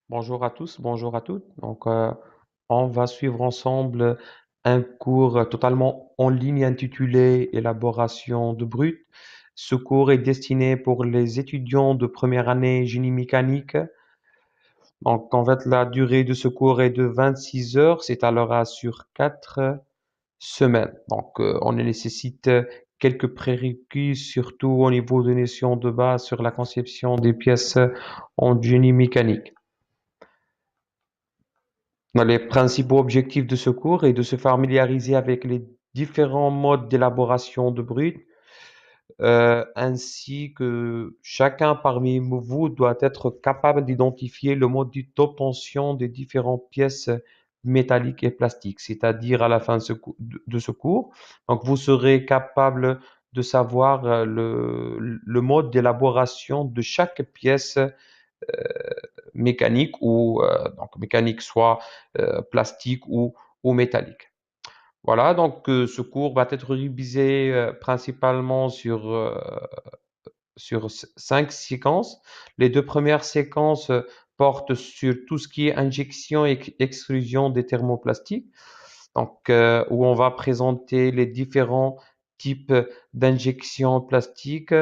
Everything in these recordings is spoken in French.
Bonjour à tous, bonjour à toutes. On va suivre ensemble un cours totalement en ligne intitulé Élaboration de brut. Ce cours est destiné pour les étudiants de première année génie mécanique. En fait, la durée de ce cours est de 26 heures, s'étalera sur 4 semaines. On nécessite quelques prérequis, surtout au niveau de notions de base sur la conception des pièces en génie mécanique. Les principaux objectifs de ce cours est de se familiariser avec les différents modes d'élaboration de brut, ainsi que chacun parmi vous doit être capable d'identifier le mode d'obtention des différentes pièces métalliques et plastiques, c'est-à-dire à la fin de ce cours. Donc, vous serez capable de savoir le mode d'élaboration de chaque pièce mécanique ou donc mécanique soit plastique ou métallique. Voilà, ce cours va être révisé principalement sur 5 séquences. Les deux premières séquences portent sur tout ce qui est injection et extrusion des thermoplastiques, où on va présenter les différents types d'injections plastiques,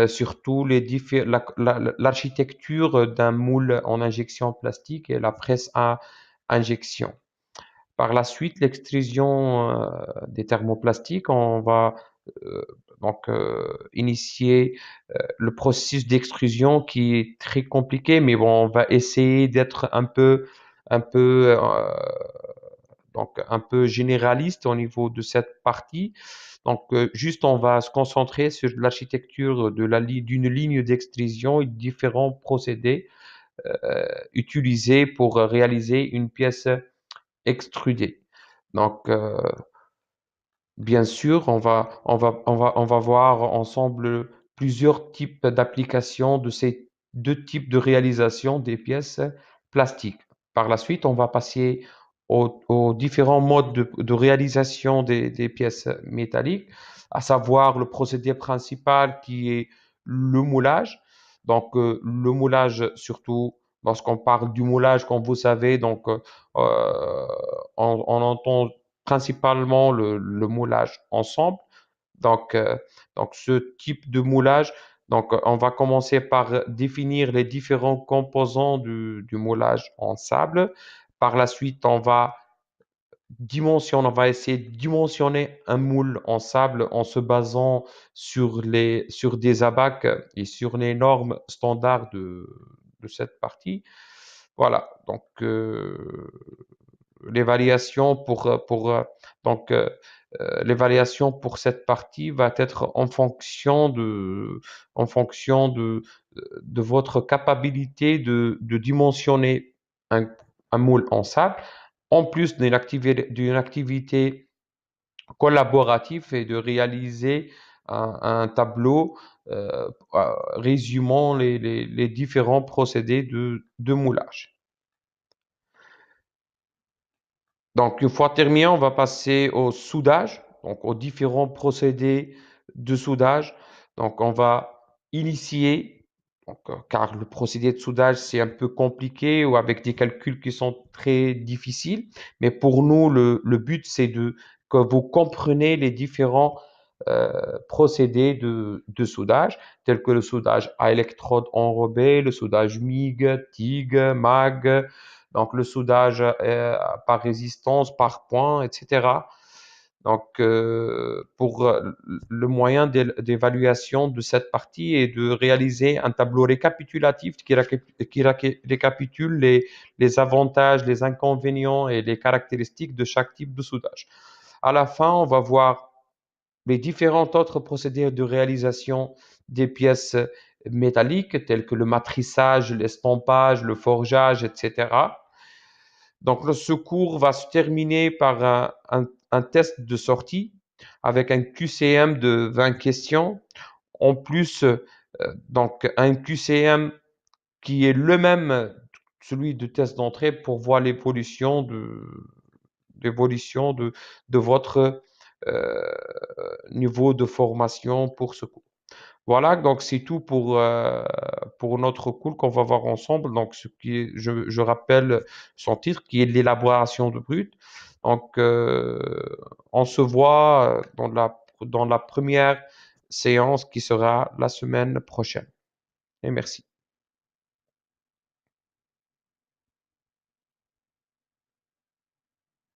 surtout l'architecture d'un moule en injection plastique et la presse à injection. Par la suite, l'extrusion des thermoplastiques, on va euh, initier le processus d'extrusion qui est très compliqué, mais bon, on va essayer d'être un peu, un peu généraliste au niveau de cette partie. Juste, on va se concentrer sur l'architecture d'une ligne d'extrusion et différents procédés utilisés pour réaliser une pièce extrudée. Donc, euh, Bien sûr, on va voir ensemble plusieurs types d'applications de ces deux types de réalisation des pièces plastiques. Par la suite, on va passer aux différents modes de réalisation des pièces métalliques, à savoir le procédé principal qui est le moulage. Le moulage, surtout lorsqu'on parle du moulage, comme vous savez, on entend principalement le moulage ensemble. Donc, euh, ce type de moulage, on va commencer par définir les différents composants du moulage en sable. Par la suite, on va essayer de dimensionner un moule en sable en se basant sur des abacs et sur les normes standards de cette partie. Voilà, l'évaluation donc l'évaluation pour cette partie va être en fonction de votre capacité de dimensionner un, un moule en sable, en plus d'une activité collaborative et de réaliser un tableau résumant les différents procédés de moulage. Donc, une fois terminé, on va passer au soudage, donc aux différents procédés de soudage. On va initier, car le procédé de soudage, c'est un peu compliqué ou avec des calculs qui sont très difficiles. Mais pour nous, le but, c'est que vous compreniez les différents procédés de soudage, tels que le soudage à électrode enrobée, le soudage MIG, TIG, MAG, donc le soudage par résistance, par point, etc. Pour le moyen d'évaluation de cette partie est de réaliser un tableau récapitulatif qui récapitule les avantages, les inconvénients et les caractéristiques de chaque type de soudage. À la fin, on va voir les différents autres procédés de réalisation des pièces métalliques, tels que le matrissage, l'estampage, le forgeage, etc. Donc, le secours va se terminer par un test de sortie avec un QCM de 20 questions. En plus, un QCM qui est le même, celui de test d'entrée pour voir l'évolution de votre niveau de formation pour ce cours. Voilà, donc c'est tout pour notre cours qu'on va voir ensemble. Donc, ce qui est, je rappelle son titre, qui est l'élaboration de brut. Donc, on se voit dans la première séance qui sera la semaine prochaine. Et merci.